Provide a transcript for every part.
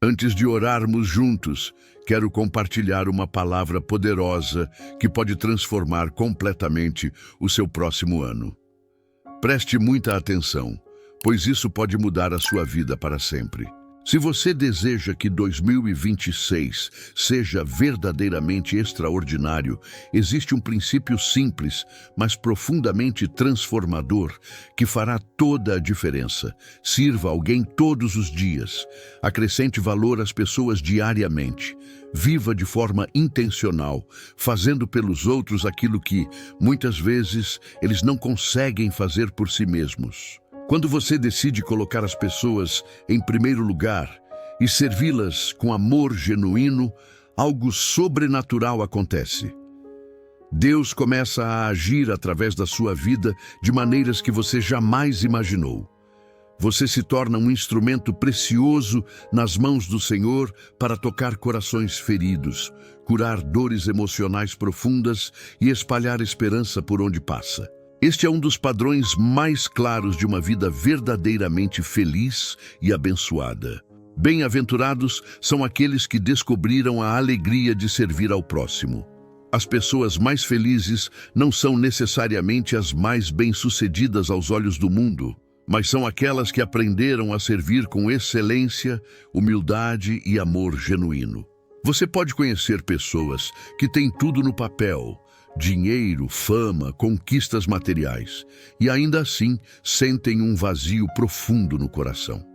Antes de orarmos juntos, quero compartilhar uma palavra poderosa que pode transformar completamente o seu próximo ano. Preste muita atenção, pois isso pode mudar a sua vida para sempre. Se você deseja que 2026 seja verdadeiramente extraordinário, existe um princípio simples, mas profundamente transformador, que fará toda a diferença. Sirva alguém todos os dias. Acrescente valor às pessoas diariamente. Viva de forma intencional, fazendo pelos outros aquilo que, muitas vezes, eles não conseguem fazer por si mesmos. Quando você decide colocar as pessoas em primeiro lugar e servi-las com amor genuíno, algo sobrenatural acontece. Deus começa a agir através da sua vida de maneiras que você jamais imaginou. Você se torna um instrumento precioso nas mãos do Senhor para tocar corações feridos, curar dores emocionais profundas e espalhar esperança por onde passa. Este é um dos padrões mais claros de uma vida verdadeiramente feliz e abençoada. Bem-aventurados são aqueles que descobriram a alegria de servir ao próximo. As pessoas mais felizes não são necessariamente as mais bem-sucedidas aos olhos do mundo, mas são aquelas que aprenderam a servir com excelência, humildade e amor genuíno. Você pode conhecer pessoas que têm tudo no papel: dinheiro, fama, conquistas materiais, e ainda assim sentem um vazio profundo no coração.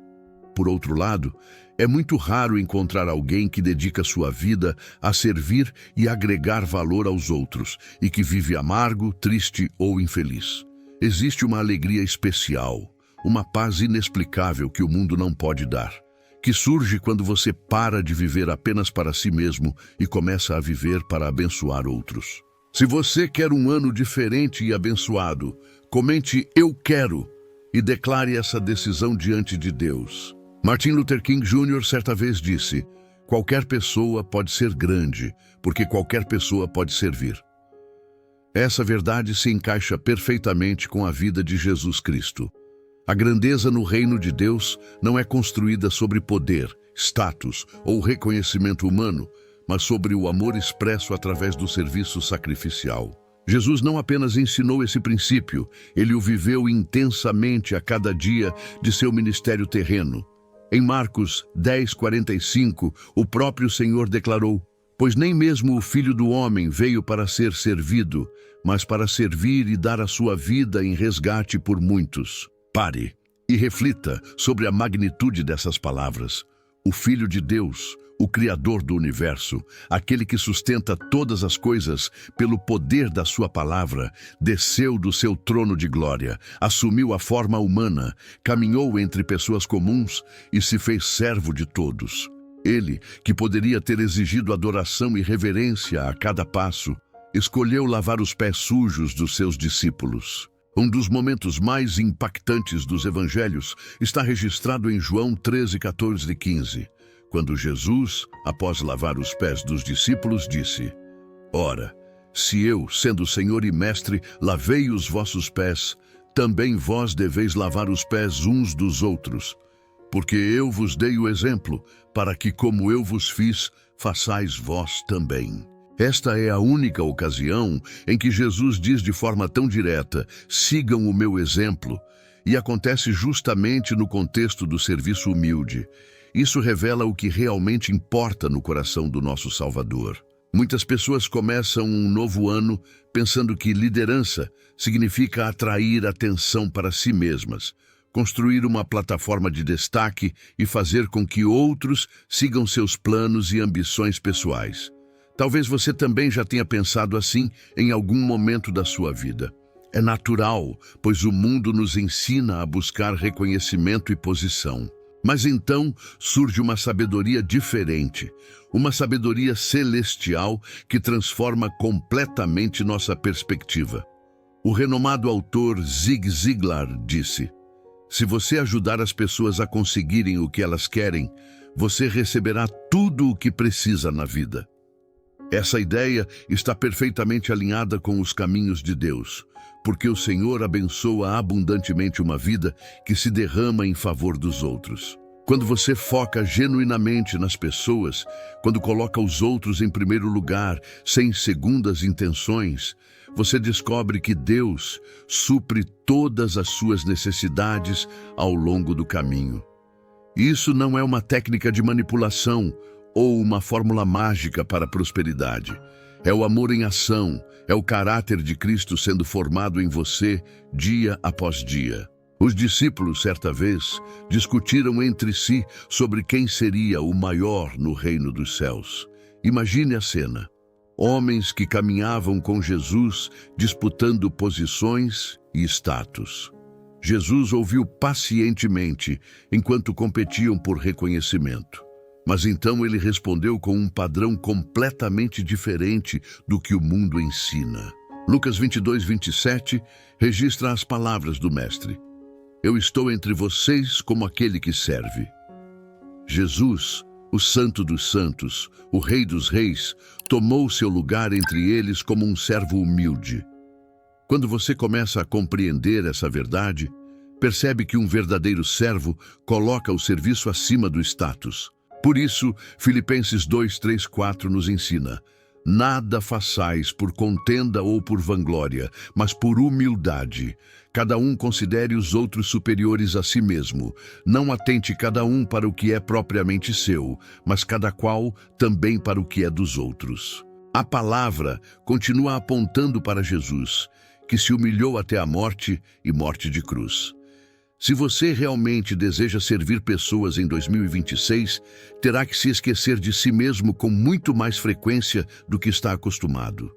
Por outro lado, é muito raro encontrar alguém que dedica sua vida a servir e agregar valor aos outros, e que vive amargo, triste ou infeliz. Existe uma alegria especial, uma paz inexplicável que o mundo não pode dar, que surge quando você para de viver apenas para si mesmo e começa a viver para abençoar outros. Se você quer um ano diferente e abençoado, comente "Eu quero" e declare essa decisão diante de Deus. Martin Luther King Jr. certa vez disse: "Qualquer pessoa pode ser grande, porque qualquer pessoa pode servir." Essa verdade se encaixa perfeitamente com a vida de Jesus Cristo. A grandeza no reino de Deus não é construída sobre poder, status ou reconhecimento humano, mas sobre o amor expresso através do serviço sacrificial. Jesus não apenas ensinou esse princípio, ele o viveu intensamente a cada dia de seu ministério terreno. Em Marcos 10:45, o próprio Senhor declarou: "Pois nem mesmo o Filho do Homem veio para ser servido, mas para servir e dar a sua vida em resgate por muitos." Pare e reflita sobre a magnitude dessas palavras. O Filho de Deus, o Criador do universo, aquele que sustenta todas as coisas pelo poder da sua palavra, desceu do seu trono de glória, assumiu a forma humana, caminhou entre pessoas comuns e se fez servo de todos. Ele, que poderia ter exigido adoração e reverência a cada passo, escolheu lavar os pés sujos dos seus discípulos. Um dos momentos mais impactantes dos evangelhos está registrado em João 13:14 e 15. Quando Jesus, após lavar os pés dos discípulos, disse: "Ora, se eu, sendo Senhor e Mestre, lavei os vossos pés, também vós deveis lavar os pés uns dos outros, porque eu vos dei o exemplo, para que, como eu vos fiz, façais vós também." Esta é a única ocasião em que Jesus diz de forma tão direta: "Sigam o meu exemplo", e acontece justamente no contexto do serviço humilde. Isso revela o que realmente importa no coração do nosso Salvador. Muitas pessoas começam um novo ano pensando que liderança significa atrair atenção para si mesmas, construir uma plataforma de destaque e fazer com que outros sigam seus planos e ambições pessoais. Talvez você também já tenha pensado assim em algum momento da sua vida. É natural, pois o mundo nos ensina a buscar reconhecimento e posição. Mas então surge uma sabedoria diferente, uma sabedoria celestial que transforma completamente nossa perspectiva. O renomado autor Zig Ziglar disse: "Se você ajudar as pessoas a conseguirem o que elas querem, você receberá tudo o que precisa na vida." Essa ideia está perfeitamente alinhada com os caminhos de Deus, porque o Senhor abençoa abundantemente uma vida que se derrama em favor dos outros. Quando você foca genuinamente nas pessoas, quando coloca os outros em primeiro lugar, sem segundas intenções, você descobre que Deus supre todas as suas necessidades ao longo do caminho. Isso não é uma técnica de manipulação ou uma fórmula mágica para a prosperidade. É o amor em ação, é o caráter de Cristo sendo formado em você dia após dia. Os discípulos, certa vez, discutiram entre si sobre quem seria o maior no reino dos céus. Imagine a cena. Homens que caminhavam com Jesus, disputando posições e status. Jesus ouviu pacientemente enquanto competiam por reconhecimento. Mas então ele respondeu com um padrão completamente diferente do que o mundo ensina. Lucas 22:27 registra as palavras do Mestre. Eu estou entre vocês como aquele que serve. Jesus, o Santo dos Santos, o Rei dos Reis, tomou seu lugar entre eles como um servo humilde. Quando você começa a compreender essa verdade, percebe que um verdadeiro servo coloca o serviço acima do status. Por isso, Filipenses 2:3-4 nos ensina: nada façais por contenda ou por vanglória, mas por humildade. Cada um considere os outros superiores a si mesmo. Não atente cada um para o que é propriamente seu, mas cada qual também para o que é dos outros. A palavra continua apontando para Jesus, que se humilhou até a morte e morte de cruz. Se você realmente deseja servir pessoas em 2026, terá que se esquecer de si mesmo com muito mais frequência do que está acostumado.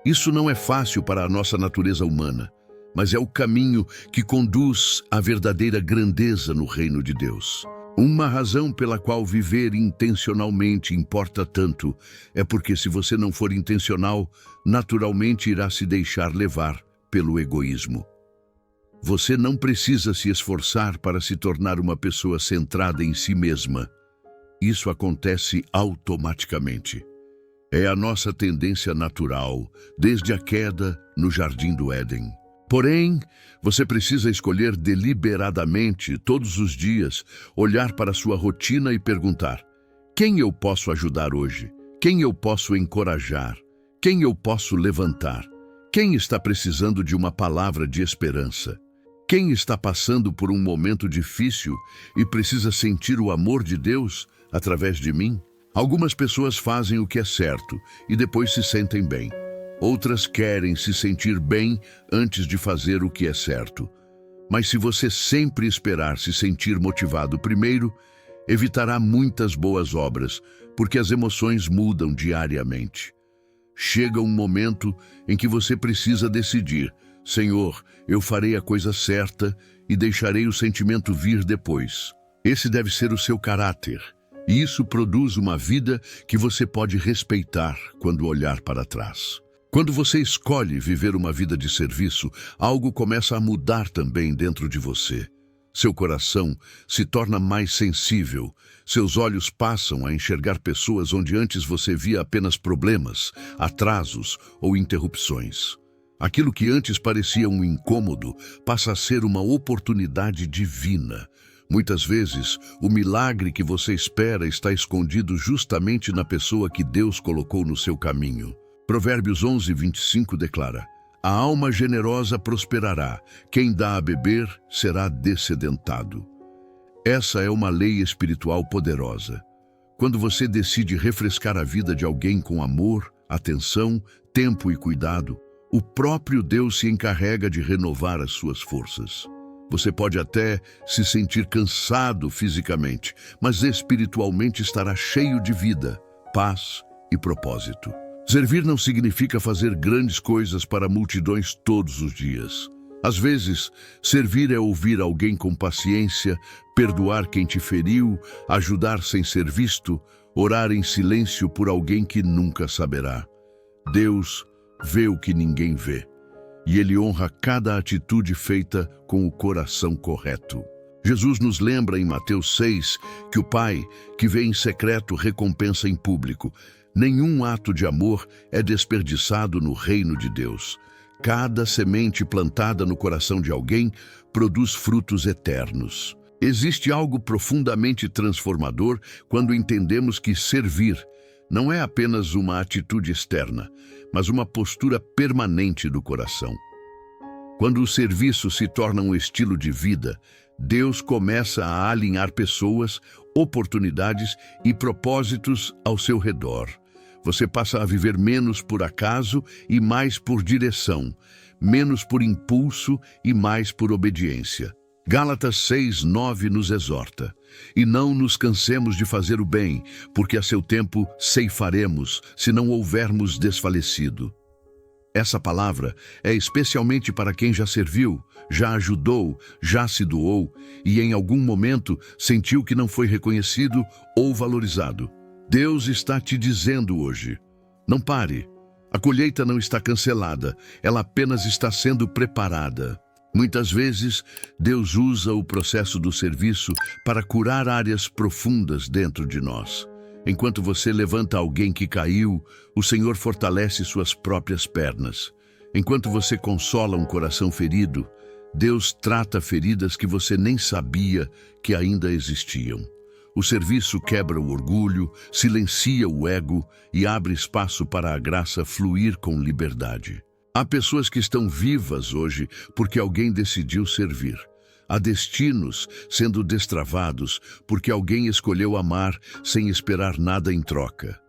Isso não é fácil para a nossa natureza humana, mas é o caminho que conduz à verdadeira grandeza no reino de Deus. Uma razão pela qual viver intencionalmente importa tanto é porque se você não for intencional, naturalmente irá se deixar levar pelo egoísmo. Você não precisa se esforçar para se tornar uma pessoa centrada em si mesma. Isso acontece automaticamente. É a nossa tendência natural, desde a queda no Jardim do Éden. Porém, você precisa escolher deliberadamente, todos os dias, olhar para sua rotina e perguntar: quem eu posso ajudar hoje? Quem eu posso encorajar? Quem eu posso levantar? Quem está precisando de uma palavra de esperança? Quem está passando por um momento difícil e precisa sentir o amor de Deus através de mim? Algumas pessoas fazem o que é certo e depois se sentem bem. Outras querem se sentir bem antes de fazer o que é certo. Mas se você sempre esperar se sentir motivado primeiro, evitará muitas boas obras, porque as emoções mudam diariamente. Chega um momento em que você precisa decidir: Senhor, eu farei a coisa certa e deixarei o sentimento vir depois. Esse deve ser o seu caráter, e isso produz uma vida que você pode respeitar quando olhar para trás. Quando você escolhe viver uma vida de serviço, algo começa a mudar também dentro de você. Seu coração se torna mais sensível, seus olhos passam a enxergar pessoas onde antes você via apenas problemas, atrasos ou interrupções. Aquilo que antes parecia um incômodo passa a ser uma oportunidade divina. Muitas vezes, o milagre que você espera está escondido justamente na pessoa que Deus colocou no seu caminho. Provérbios 11:25 declara: a alma generosa prosperará, quem dá a beber será dessedentado. Essa é uma lei espiritual poderosa. Quando você decide refrescar a vida de alguém com amor, atenção, tempo e cuidado, o próprio Deus se encarrega de renovar as suas forças. Você pode até se sentir cansado fisicamente, mas espiritualmente estará cheio de vida, paz e propósito. Servir não significa fazer grandes coisas para multidões todos os dias. Às vezes, servir é ouvir alguém com paciência, perdoar quem te feriu, ajudar sem ser visto, orar em silêncio por alguém que nunca saberá. Deus vê o que ninguém vê, e Ele honra cada atitude feita com o coração correto. Jesus nos lembra em Mateus 6 que o Pai, que vê em secreto, recompensa em público. Nenhum ato de amor é desperdiçado no reino de Deus. Cada semente plantada no coração de alguém produz frutos eternos. Existe algo profundamente transformador quando entendemos que servir não é apenas uma atitude externa, mas uma postura permanente do coração. Quando o serviço se torna um estilo de vida, Deus começa a alinhar pessoas, oportunidades e propósitos ao seu redor. Você passa a viver menos por acaso e mais por direção, menos por impulso e mais por obediência. Gálatas 6:9 nos exorta: e não nos cansemos de fazer o bem, porque a seu tempo ceifaremos, se não houvermos desfalecido. Essa palavra é especialmente para quem já serviu, já ajudou, já se doou e em algum momento sentiu que não foi reconhecido ou valorizado. Deus está te dizendo hoje: não pare. A colheita não está cancelada, ela apenas está sendo preparada. Muitas vezes, Deus usa o processo do serviço para curar áreas profundas dentro de nós. Enquanto você levanta alguém que caiu, o Senhor fortalece suas próprias pernas. Enquanto você consola um coração ferido, Deus trata feridas que você nem sabia que ainda existiam. O serviço quebra o orgulho, silencia o ego e abre espaço para a graça fluir com liberdade. Há pessoas que estão vivas hoje porque alguém decidiu servir. Há destinos sendo destravados porque alguém escolheu amar sem esperar nada em troca.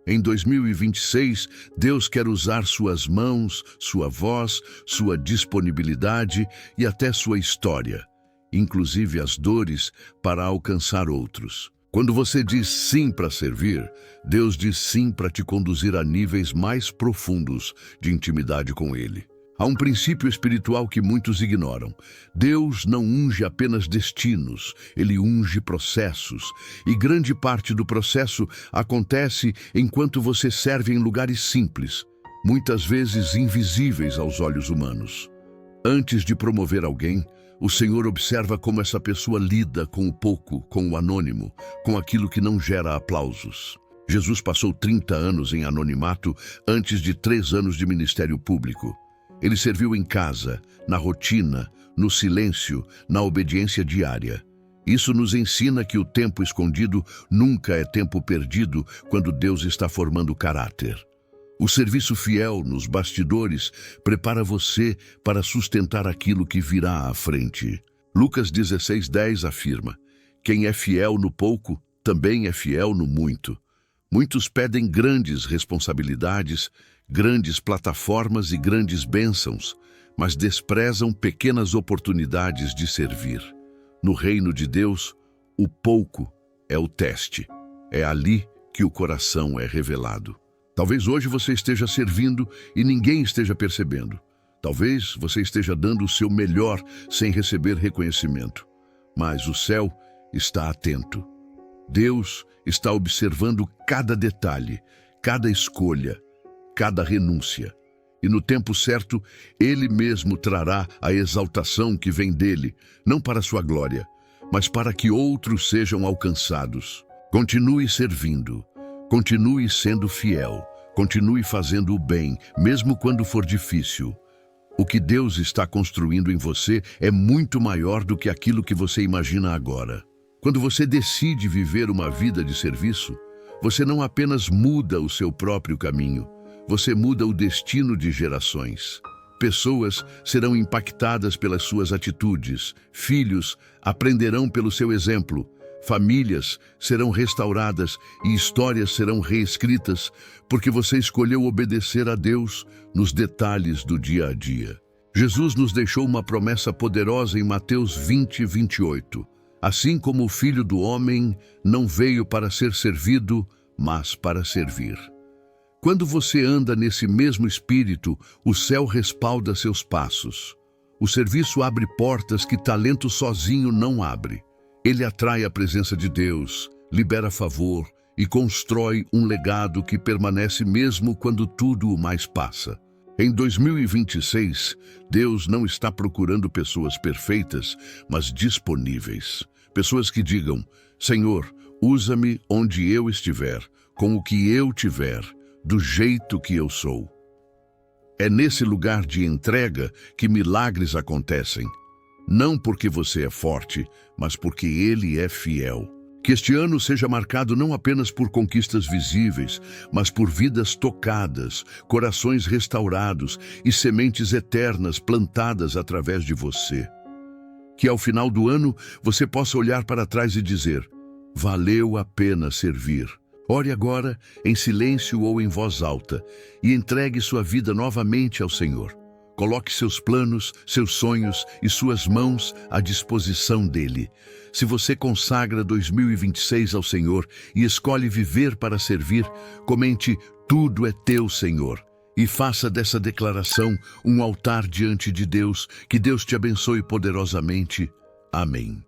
Em 2026, Deus quer usar suas mãos, sua voz, sua disponibilidade e até sua história, inclusive as dores, para alcançar outros. Quando você diz sim para servir, Deus diz sim para te conduzir a níveis mais profundos de intimidade com Ele. Há um princípio espiritual que muitos ignoram. Deus não unge apenas destinos, Ele unge processos. E grande parte do processo acontece enquanto você serve em lugares simples, muitas vezes invisíveis aos olhos humanos. Antes de promover alguém, o Senhor observa como essa pessoa lida com o pouco, com o anônimo, com aquilo que não gera aplausos. Jesus passou 30 anos em anonimato antes de 3 anos de ministério público. Ele serviu em casa, na rotina, no silêncio, na obediência diária. Isso nos ensina que o tempo escondido nunca é tempo perdido quando Deus está formando caráter. O serviço fiel nos bastidores prepara você para sustentar aquilo que virá à frente. Lucas 16:10 afirma: quem é fiel no pouco, também é fiel no muito. Muitos pedem grandes responsabilidades, grandes plataformas e grandes bênçãos, mas desprezam pequenas oportunidades de servir. No reino de Deus, o pouco é o teste. É ali que o coração é revelado. Talvez hoje você esteja servindo e ninguém esteja percebendo. Talvez você esteja dando o seu melhor sem receber reconhecimento. Mas o céu está atento. Deus está observando cada detalhe, cada escolha, cada renúncia. E no tempo certo, Ele mesmo trará a exaltação que vem dele, não para sua glória, mas para que outros sejam alcançados. Continue servindo. Continue sendo fiel, continue fazendo o bem, mesmo quando for difícil. O que Deus está construindo em você é muito maior do que aquilo que você imagina agora. Quando você decide viver uma vida de serviço, você não apenas muda o seu próprio caminho, você muda o destino de gerações. Pessoas serão impactadas pelas suas atitudes, filhos aprenderão pelo seu exemplo, famílias serão restauradas e histórias serão reescritas porque você escolheu obedecer a Deus nos detalhes do dia a dia. Jesus nos deixou uma promessa poderosa em Mateus 20:28. Assim como o Filho do Homem não veio para ser servido, mas para servir. Quando você anda nesse mesmo espírito, o céu respalda seus passos. O serviço abre portas que talento sozinho não abre. Ele atrai a presença de Deus, libera favor e constrói um legado que permanece mesmo quando tudo o mais passa. Em 2026, Deus não está procurando pessoas perfeitas, mas disponíveis. Pessoas que digam: Senhor, usa-me onde eu estiver, com o que eu tiver, do jeito que eu sou. É nesse lugar de entrega que milagres acontecem. Não porque você é forte, mas porque Ele é fiel. Que este ano seja marcado não apenas por conquistas visíveis, mas por vidas tocadas, corações restaurados e sementes eternas plantadas através de você. Que ao final do ano você possa olhar para trás e dizer: valeu a pena servir. Ore agora, em silêncio ou em voz alta, e entregue sua vida novamente ao Senhor. Coloque seus planos, seus sonhos e suas mãos à disposição dele. Se você consagra 2026 ao Senhor e escolhe viver para servir, comente: tudo é teu, Senhor. E faça dessa declaração um altar diante de Deus. Que Deus te abençoe poderosamente. Amém.